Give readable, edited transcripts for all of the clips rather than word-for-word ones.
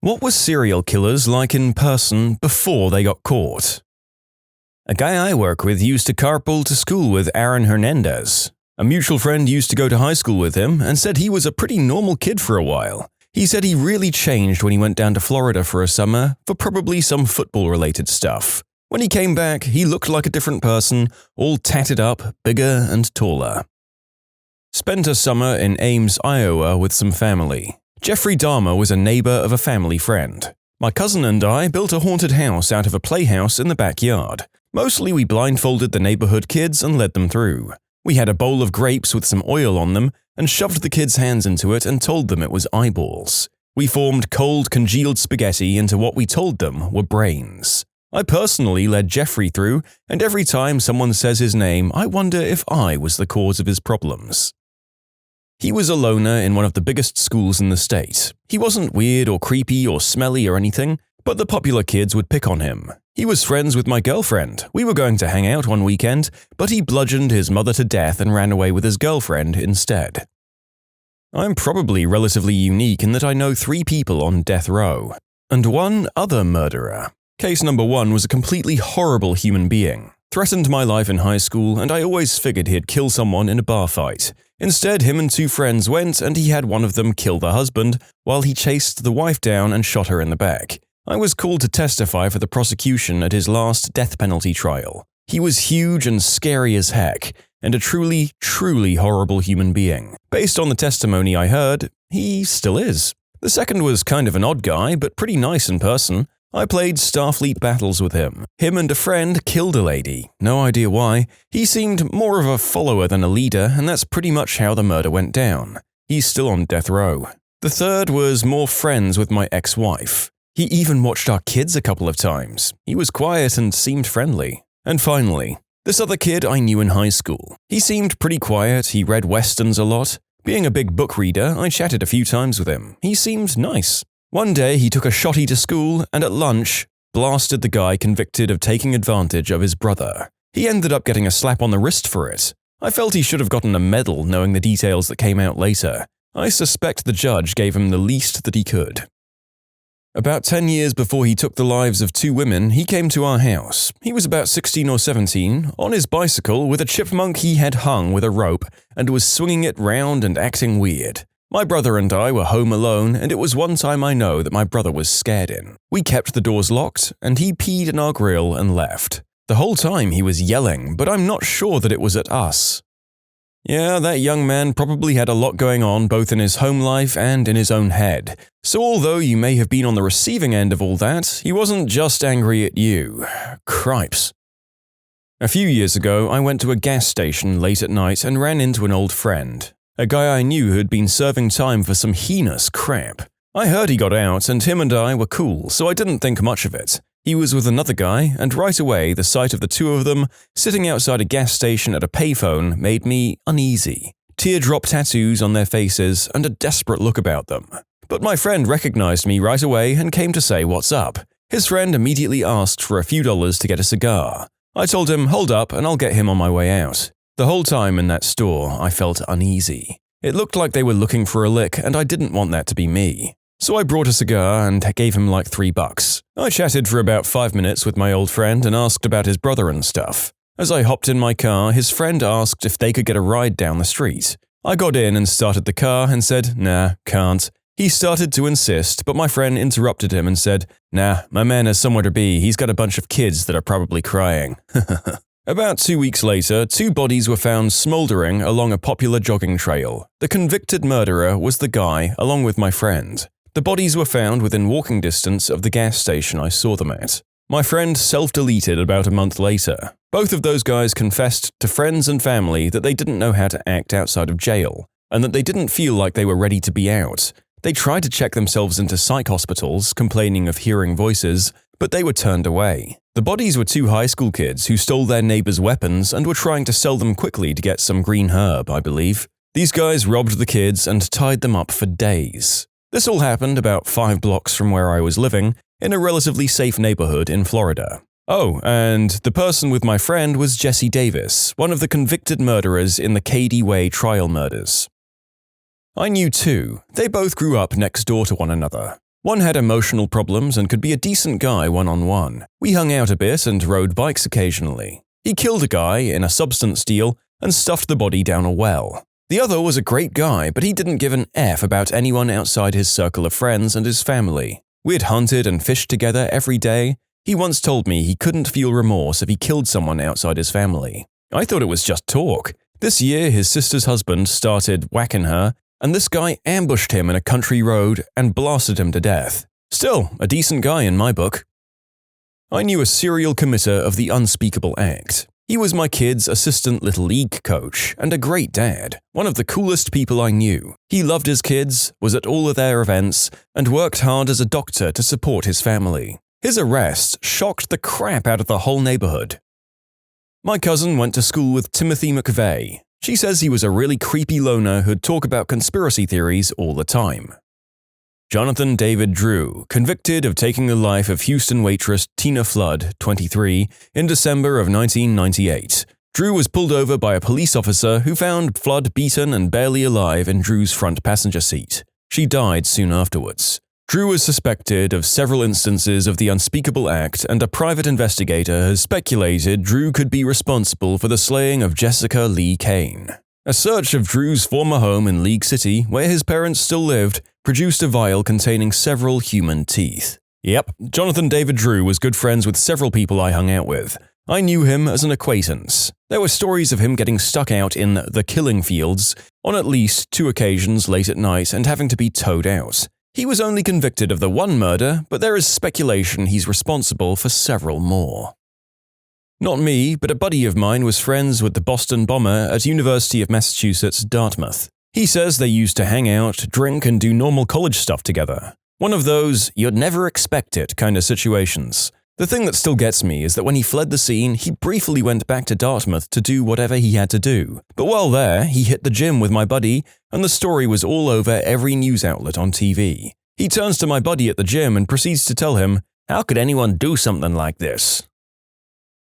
What were serial killers like in person before they got caught? A guy I work with used to carpool to school with Aaron Hernandez. A mutual friend used to go to high school with him and said he was a pretty normal kid for a while. He said he really changed when he went down to Florida for a summer for probably some football-related stuff. When he came back, he looked like a different person, all tatted up, bigger and taller. Spent a summer in Ames, Iowa with some family. Jeffrey Dahmer was a neighbor of a family friend. My cousin and I built a haunted house out of a playhouse in the backyard. Mostly we blindfolded the neighborhood kids and led them through. We had a bowl of grapes with some oil on them and shoved the kids' hands into it and told them it was eyeballs. We formed cold, congealed spaghetti into what we told them were brains. I personally led Jeffrey through, and every time someone says his name, I wonder if I was the cause of his problems. He was a loner in one of the biggest schools in the state. He wasn't weird or creepy or smelly or anything, but the popular kids would pick on him. He was friends with my girlfriend. We were going to hang out one weekend, but he bludgeoned his mother to death and ran away with his girlfriend instead. I'm probably relatively unique in that I know 3 people on death row, and 1 other murderer. Case number 1 was a completely horrible human being. Threatened my life in high school, and I always figured he'd kill someone in a bar fight. Instead, him and 2 friends went, and he had one of them kill the husband, while he chased the wife down and shot her in the back. I was called to testify for the prosecution at his last death penalty trial. He was huge and scary as heck, and a truly, truly horrible human being. Based on the testimony I heard, he still is. The second was kind of an odd guy, but pretty nice in person. I played Starfleet battles with him. Him and a friend killed a lady. No idea why. He seemed more of a follower than a leader, and that's pretty much how the murder went down. He's still on death row. The third was more friends with my ex-wife. He even watched our kids a couple of times. He was quiet and seemed friendly. And finally, this other kid I knew in high school. He seemed pretty quiet, he read westerns a lot. Being a big book reader, I chatted a few times with him. He seemed nice. One day he took a shotty to school and at lunch blasted the guy convicted of taking advantage of his brother. He ended up getting a slap on the wrist for it. I felt he should have gotten a medal knowing the details that came out later. I suspect the judge gave him the least that he could. About 10 years before he took the lives of 2 women, he came to our house. He was about 16 or 17, on his bicycle with a chipmunk he had hung with a rope and was swinging it round and acting weird. My brother and I were home alone, and it was one time I know that my brother was scared in. We kept the doors locked, and he peed in our grill and left. The whole time he was yelling, but I'm not sure that it was at us. Yeah, that young man probably had a lot going on both in his home life and in his own head. So although you may have been on the receiving end of all that, he wasn't just angry at you. Cripes. A few years ago, I went to a gas station late at night and ran into an old friend. A guy I knew who had been serving time for some heinous crap. I heard he got out and him and I were cool, so I didn't think much of it. He was with another guy, and right away the sight of the 2 of them sitting outside a gas station at a payphone made me uneasy. Teardrop tattoos on their faces and a desperate look about them. But my friend recognized me right away and came to say what's up. His friend immediately asked for a few dollars to get a cigar. I told him, hold up and I'll get him on my way out. The whole time in that store, I felt uneasy. It looked like they were looking for a lick, and I didn't want that to be me. So I brought a cigar and gave him like $3. I chatted for about 5 minutes with my old friend and asked about his brother and stuff. As I hopped in my car, his friend asked if they could get a ride down the street. I got in and started the car and said, nah, can't. He started to insist, but my friend interrupted him and said, nah, my man has somewhere to be. He's got a bunch of kids that are probably crying. About 2 weeks later, 2 bodies were found smoldering along a popular jogging trail. The convicted murderer was the guy, along with my friend. The bodies were found within walking distance of the gas station I saw them at. My friend self-deleted about a month later. Both of those guys confessed to friends and family that they didn't know how to act outside of jail, and that they didn't feel like they were ready to be out. They tried to check themselves into psych hospitals, complaining of hearing voices, but they were turned away. The bodies were 2 high school kids who stole their neighbors' weapons and were trying to sell them quickly to get some green herb, I believe. These guys robbed the kids and tied them up for days. This all happened about 5 blocks from where I was living, in a relatively safe neighborhood in Florida. Oh, and the person with my friend was Jesse Davis, one of the convicted murderers in the Cady Way trial murders. I knew 2. They both grew up next door to one another. One had emotional problems and could be a decent guy one-on-one. We hung out a bit and rode bikes occasionally. He killed a guy in a substance deal and stuffed the body down a well. The other was a great guy, but he didn't give an F about anyone outside his circle of friends and his family. We had hunted and fished together every day. He once told me he couldn't feel remorse if he killed someone outside his family. I thought it was just talk. This year, his sister's husband started whacking her, and this guy ambushed him in a country road and blasted him to death. Still, a decent guy in my book. I knew a serial committer of the unspeakable act. He was my kid's assistant little league coach and a great dad, one of the coolest people I knew. He loved his kids, was at all of their events, and worked hard as a doctor to support his family. His arrest shocked the crap out of the whole neighborhood. My cousin went to school with Timothy McVeigh. She says he was a really creepy loner who'd talk about conspiracy theories all the time. Jonathan David Drew, convicted of taking the life of Houston waitress Tina Flood, 23, in December of 1998. Drew was pulled over by a police officer who found Flood beaten and barely alive in Drew's front passenger seat. She died soon afterwards. Drew is suspected of several instances of the unspeakable act, and a private investigator has speculated Drew could be responsible for the slaying of Jessica Lee Kane. A search of Drew's former home in League City, where his parents still lived, produced a vial containing several human teeth. Yep, Jonathan David Drew was good friends with several people I hung out with. I knew him as an acquaintance. There were stories of him getting stuck out in the killing fields on at least 2 occasions late at night and having to be towed out. He was only convicted of the one murder, but there is speculation he's responsible for several more. Not me, but a buddy of mine was friends with the Boston bomber at University of Massachusetts, Dartmouth. He says they used to hang out, drink, and do normal college stuff together. One of those you'd never expect it kind of situations. The thing that still gets me is that when he fled the scene, he briefly went back to Dartmouth to do whatever he had to do. But while there, he hit the gym with my buddy, and the story was all over every news outlet on TV. He turns to my buddy at the gym and proceeds to tell him, "How could anyone do something like this?"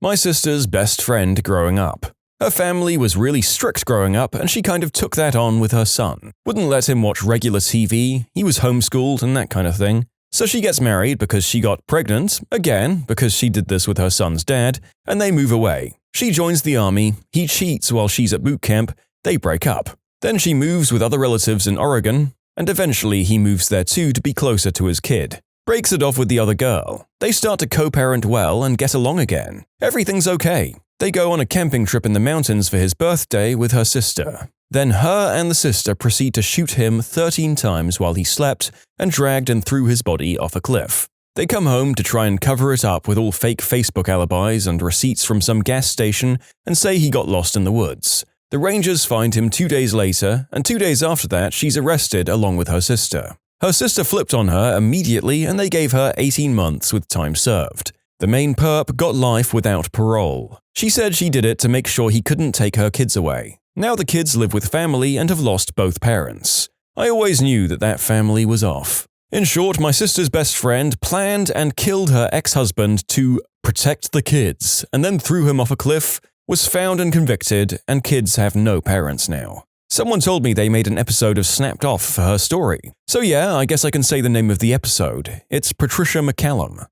My sister's best friend growing up. Her family was really strict growing up, and she kind of took that on with her son. Wouldn't let him watch regular TV, he was homeschooled and that kind of thing. So she gets married because she got pregnant, again because she did this with her son's dad, and they move away. She joins the army, he cheats while she's at boot camp, they break up. Then she moves with other relatives in Oregon, and eventually he moves there too to be closer to his kid. Breaks it off with the other girl. They start to co-parent well and get along again. Everything's okay. They go on a camping trip in the mountains for his birthday with her sister. Then her and the sister proceed to shoot him 13 times while he slept and dragged and threw his body off a cliff. They come home to try and cover it up with all fake Facebook alibis and receipts from some gas station and say he got lost in the woods. The Rangers find him 2 days later, and 2 days after that she's arrested along with her sister. Her sister flipped on her immediately and they gave her 18 months with time served. The main perp got life without parole. She said she did it to make sure he couldn't take her kids away. Now the kids live with family and have lost both parents. I always knew that family was off. In short, my sister's best friend planned and killed her ex-husband to protect the kids, and then threw him off a cliff, was found and convicted, and kids have no parents now. Someone told me they made an episode of Snapped Off for her story. So yeah, I guess I can say the name of the episode. It's Patricia McCallum.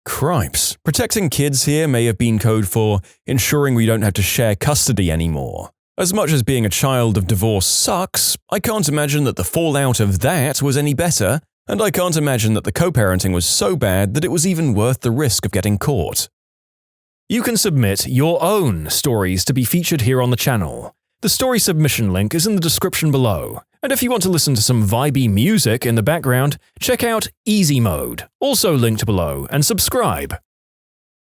Cripes. Protecting kids here may have been code for ensuring we don't have to share custody anymore. As much as being a child of divorce sucks, I can't imagine that the fallout of that was any better, and I can't imagine that the co-parenting was so bad that it was even worth the risk of getting caught. You can submit your own stories to be featured here on the channel. The story submission link is in the description below, and if you want to listen to some vibey music in the background, check out easymode, also linked below, and subscribe.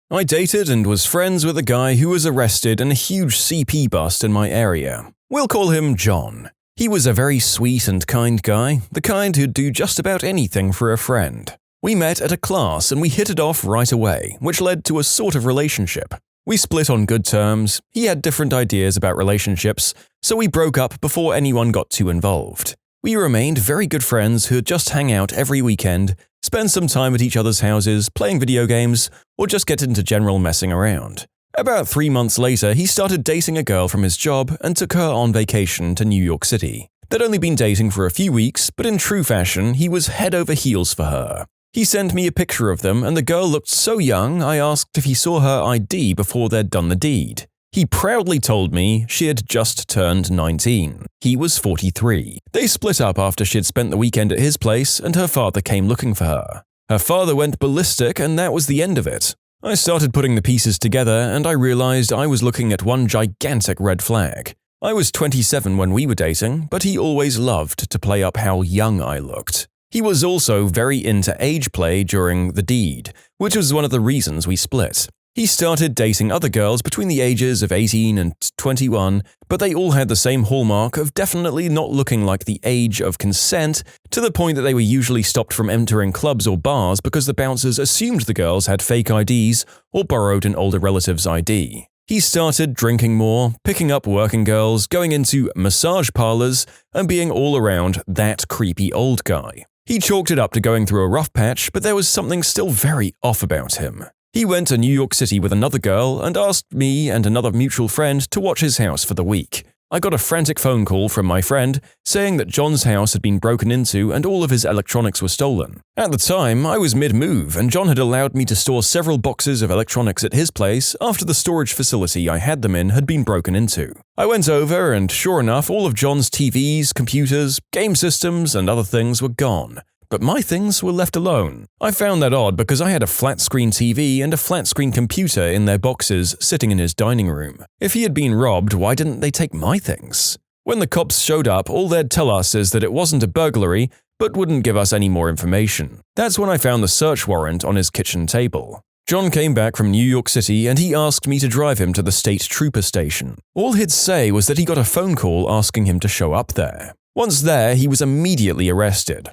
I dated and was friends with a guy who was arrested in a huge CP bust in my area. We'll call him John. He was a very sweet and kind guy, the kind who'd do just about anything for a friend. We met at a class and we hit it off right away, which led to a sort of relationship. We split on good terms, he had different ideas about relationships, so we broke up before anyone got too involved. We remained very good friends who'd just hang out every weekend, spend some time at each other's houses, playing video games, or just get into general messing around. About 3 months later, he started dating a girl from his job and took her on vacation to New York City. They'd only been dating for a few weeks, but in true fashion, he was head over heels for her. He sent me a picture of them, and the girl looked so young I asked if he saw her ID before they'd done the deed. He proudly told me she had just turned 19. He was 43. They split up after she'd spent the weekend at his place, and her father came looking for her. Her father went ballistic, and that was the end of it. I started putting the pieces together, and I realized I was looking at one gigantic red flag. I was 27 when we were dating, but he always loved to play up how young I looked. He was also very into age play during the deed, which was one of the reasons we split. He started dating other girls between the ages of 18 and 21, but they all had the same hallmark of definitely not looking like the age of consent, to the point that they were usually stopped from entering clubs or bars because the bouncers assumed the girls had fake IDs or borrowed an older relative's ID. He started drinking more, picking up working girls, going into massage parlors, and being all around that creepy old guy. He chalked it up to going through a rough patch, but there was something still very off about him. He went to New York City with another girl and asked me and another mutual friend to watch his house for the week. I got a frantic phone call from my friend saying that John's house had been broken into and all of his electronics were stolen. At the time, I was mid-move and John had allowed me to store several boxes of electronics at his place after the storage facility I had them in had been broken into. I went over and sure enough, all of John's TVs, computers, game systems, and other things were gone. But my things were left alone. I found that odd because I had a flat-screen TV and a flat-screen computer in their boxes sitting in his dining room. If he had been robbed, why didn't they take my things? When the cops showed up, all they'd tell us is that it wasn't a burglary, but wouldn't give us any more information. That's when I found the search warrant on his kitchen table. John came back from New York City and he asked me to drive him to the state trooper station. All he'd say was that he got a phone call asking him to show up there. Once there, he was immediately arrested.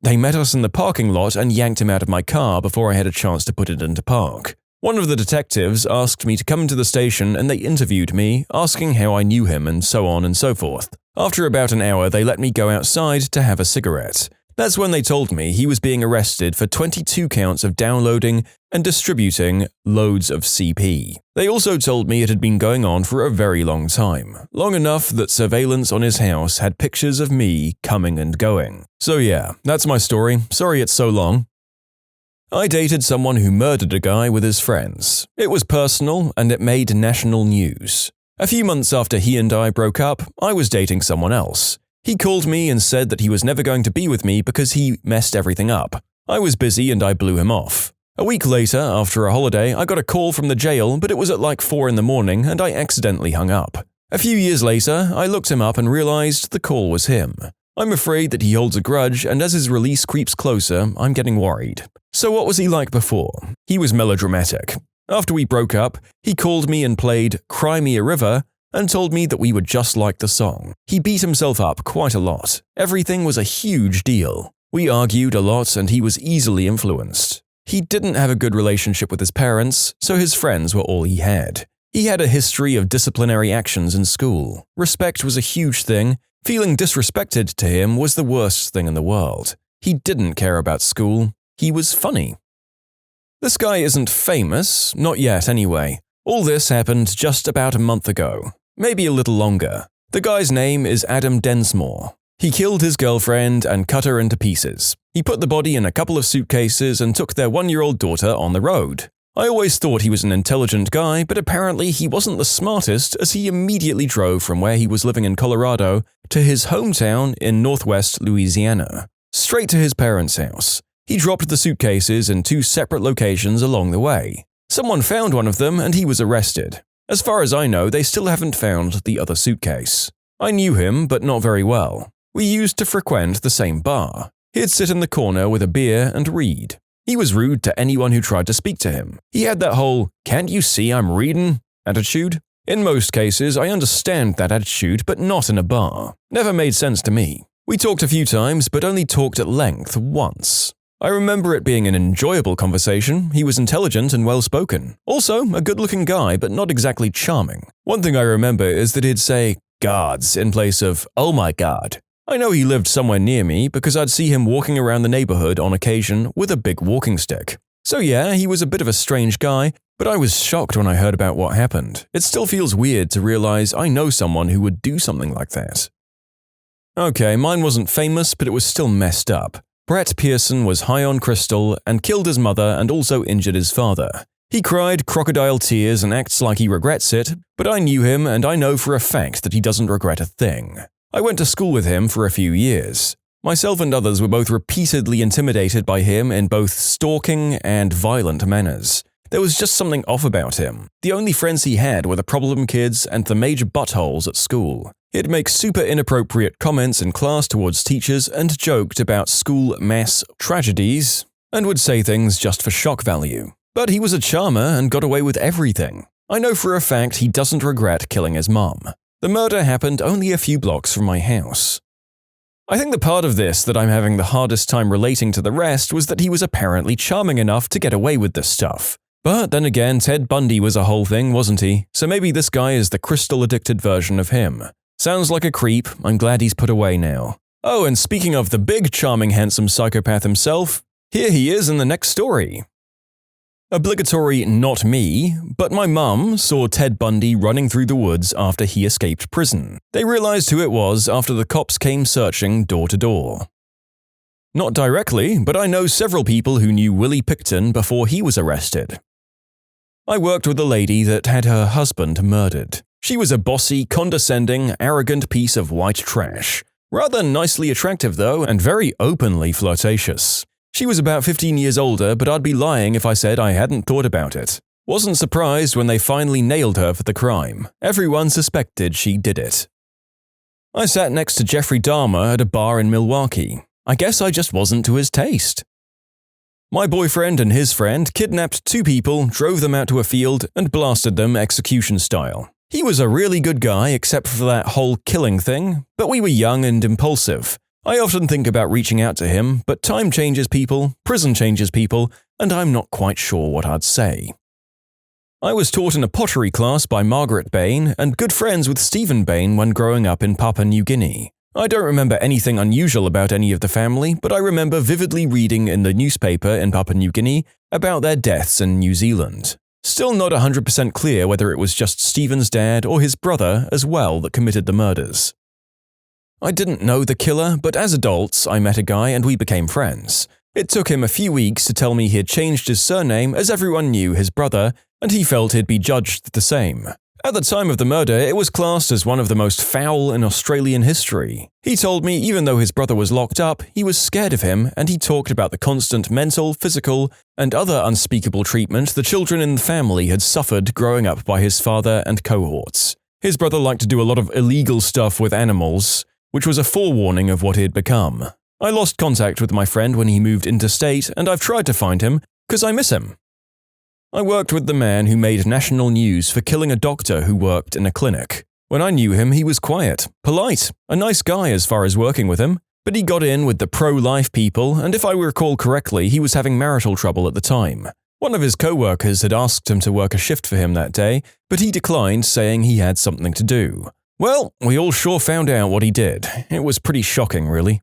They met us in the parking lot and yanked him out of my car before I had a chance to put it into park. One of the detectives asked me to come to the station and they interviewed me, asking how I knew him and so on and so forth. After about an hour, they let me go outside to have a cigarette. That's when they told me he was being arrested for 22 counts of downloading and distributing loads of CP. They also told me it had been going on for a very long time, long enough that surveillance on his house had pictures of me coming and going. So yeah, that's my story. Sorry it's so long. I dated someone who murdered a guy with his friends. It was personal and it made national news. A few months after he and I broke up, I was dating someone else. He called me and said that he was never going to be with me because he messed everything up. I was busy and I blew him off. A week later, after a holiday, I got a call from the jail, but it was at 4 in the morning and I accidentally hung up. A few years later, I looked him up and realized the call was him. I'm afraid that he holds a grudge, and as his release creeps closer, I'm getting worried. So what was he like before? He was melodramatic. After we broke up, he called me and played Cry Me a River and told me that we were just like the song. He beat himself up quite a lot. Everything was a huge deal. We argued a lot and he was easily influenced. He didn't have a good relationship with his parents, so his friends were all he had. He had a history of disciplinary actions in school. Respect was a huge thing. Feeling disrespected to him was the worst thing in the world. He didn't care about school. He was funny. This guy isn't famous, not yet anyway. All this happened just about a month ago. Maybe a little longer. The guy's name is Adam Densmore. He killed his girlfriend and cut her into pieces. He put the body in a couple of suitcases and took their 1-year-old daughter on the road. I always thought he was an intelligent guy, but apparently he wasn't the smartest, as he immediately drove from where he was living in Colorado to his hometown in northwest Louisiana, straight to his parents' house. He dropped the suitcases in 2 separate locations along the way. Someone found one of them and he was arrested. As far as I know, they still haven't found the other suitcase. I knew him, but not very well. We used to frequent the same bar. He'd sit in the corner with a beer and read. He was rude to anyone who tried to speak to him. He had that whole, "Can't you see I'm reading?" attitude. In most cases, I understand that attitude, but not in a bar. Never made sense to me. We talked a few times, but only talked at length once. I remember it being an enjoyable conversation. He was intelligent and well-spoken. Also, a good-looking guy, but not exactly charming. One thing I remember is that he'd say, "gods," in place of, "oh my god." I know he lived somewhere near me because I'd see him walking around the neighborhood on occasion with a big walking stick. So yeah, he was a bit of a strange guy, but I was shocked when I heard about what happened. It still feels weird to realize I know someone who would do something like that. Okay, mine wasn't famous, but it was still messed up. Brett Pearson was high on crystal and killed his mother and also injured his father. He cried crocodile tears and acts like he regrets it, but I knew him and I know for a fact that he doesn't regret a thing. I went to school with him for a few years. Myself and others were both repeatedly intimidated by him in both stalking and violent manners. There was just something off about him. The only friends he had were the problem kids and the major buttholes at school. He'd make super inappropriate comments in class towards teachers and joked about school mass tragedies and would say things just for shock value. But he was a charmer and got away with everything. I know for a fact he doesn't regret killing his mom. The murder happened only a few blocks from my house. I think the part of this that I'm having the hardest time relating to the rest was that he was apparently charming enough to get away with this stuff. But then again, Ted Bundy was a whole thing, wasn't he? So maybe this guy is the crystal-addicted version of him. Sounds like a creep. I'm glad he's put away now. Oh, and speaking of the big, charming, handsome psychopath himself, here he is in the next story. Obligatory not me, but my mum saw Ted Bundy running through the woods after he escaped prison. They realized who it was after the cops came searching door to door. Not directly, but I know several people who knew Willie Picton before he was arrested. I worked with a lady that had her husband murdered. She was a bossy, condescending, arrogant piece of white trash. Rather nicely attractive though, and very openly flirtatious. She was about 15 years older, but I'd be lying if I said I hadn't thought about it. Wasn't surprised when they finally nailed her for the crime. Everyone suspected she did it. I sat next to Jeffrey Dahmer at a bar in Milwaukee. I guess I just wasn't to his taste. My boyfriend and his friend kidnapped 2 people, drove them out to a field, and blasted them execution style. He was a really good guy except for that whole killing thing, but we were young and impulsive. I often think about reaching out to him, but time changes people, prison changes people, and I'm not quite sure what I'd say. I was taught in a pottery class by Margaret Bain and good friends with Stephen Bain when growing up in Papua New Guinea. I don't remember anything unusual about any of the family, but I remember vividly reading in the newspaper in Papua New Guinea about their deaths in New Zealand. Still not 100% clear whether it was just Stephen's dad or his brother as well that committed the murders. I didn't know the killer, but as adults, I met a guy and we became friends. It took him a few weeks to tell me he had changed his surname as everyone knew his brother, and he felt he'd be judged the same. At the time of the murder, it was classed as one of the most foul in Australian history. He told me even though his brother was locked up, he was scared of him, and he talked about the constant mental, physical, and other unspeakable treatment the children in the family had suffered growing up by his father and cohorts. His brother liked to do a lot of illegal stuff with animals, which was a forewarning of what he'd become. I lost contact with my friend when he moved interstate, and I've tried to find him, because I miss him. I worked with the man who made national news for killing a doctor who worked in a clinic. When I knew him, he was quiet, polite, a nice guy as far as working with him, but he got in with the pro-life people, and if I recall correctly, he was having marital trouble at the time. One of his co-workers had asked him to work a shift for him that day, but he declined, saying he had something to do. Well, we all sure found out what he did. It was pretty shocking, really.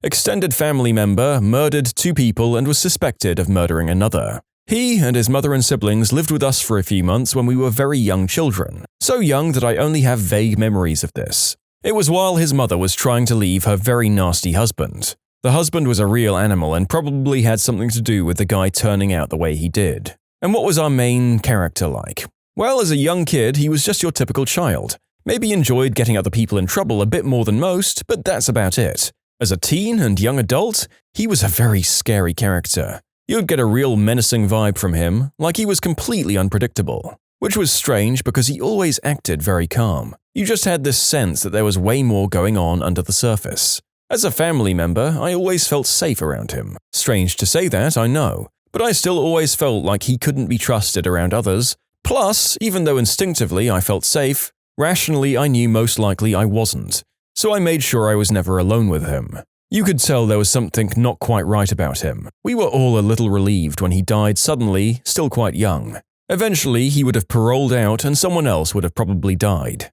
Extended family member murdered 2 people and was suspected of murdering another. He and his mother and siblings lived with us for a few months when we were very young children. So young that I only have vague memories of this. It was while his mother was trying to leave her very nasty husband. The husband was a real animal and probably had something to do with the guy turning out the way he did. And what was our main character like? Well, as a young kid, he was just your typical child. Maybe enjoyed getting other people in trouble a bit more than most, but that's about it. As a teen and young adult, he was a very scary character. You'd get a real menacing vibe from him, like he was completely unpredictable. Which was strange because he always acted very calm. You just had this sense that there was way more going on under the surface. As a family member, I always felt safe around him. Strange to say that, I know, but I still always felt like he couldn't be trusted around others. Plus, even though instinctively I felt safe, rationally I knew most likely I wasn't. So I made sure I was never alone with him. You could tell there was something not quite right about him. We were all a little relieved when he died suddenly, still quite young. Eventually, he would have paroled out and someone else would have probably died.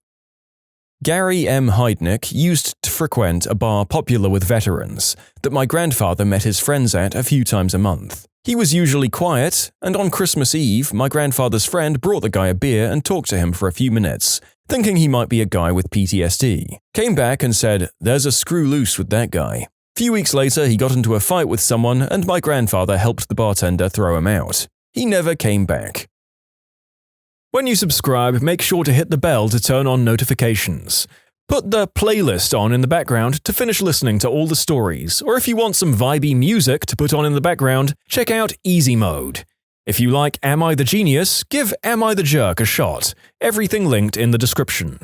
Gary M. Heidnick used to frequent a bar popular with veterans that my grandfather met his friends at a few times a month. He was usually quiet, and on Christmas Eve, my grandfather's friend brought the guy a beer and talked to him for a few minutes, thinking he might be a guy with PTSD. Came back and said, "There's a screw loose with that guy." Few weeks later, he got into a fight with someone and my grandfather helped the bartender throw him out. He never came back. When you subscribe, make sure to hit the bell to turn on notifications. Put the playlist on in the background to finish listening to all the stories, or if you want some vibey music to put on in the background, check out easymode. If you like Am I the Genius, give Am I the Jerk a shot. Everything linked in the description.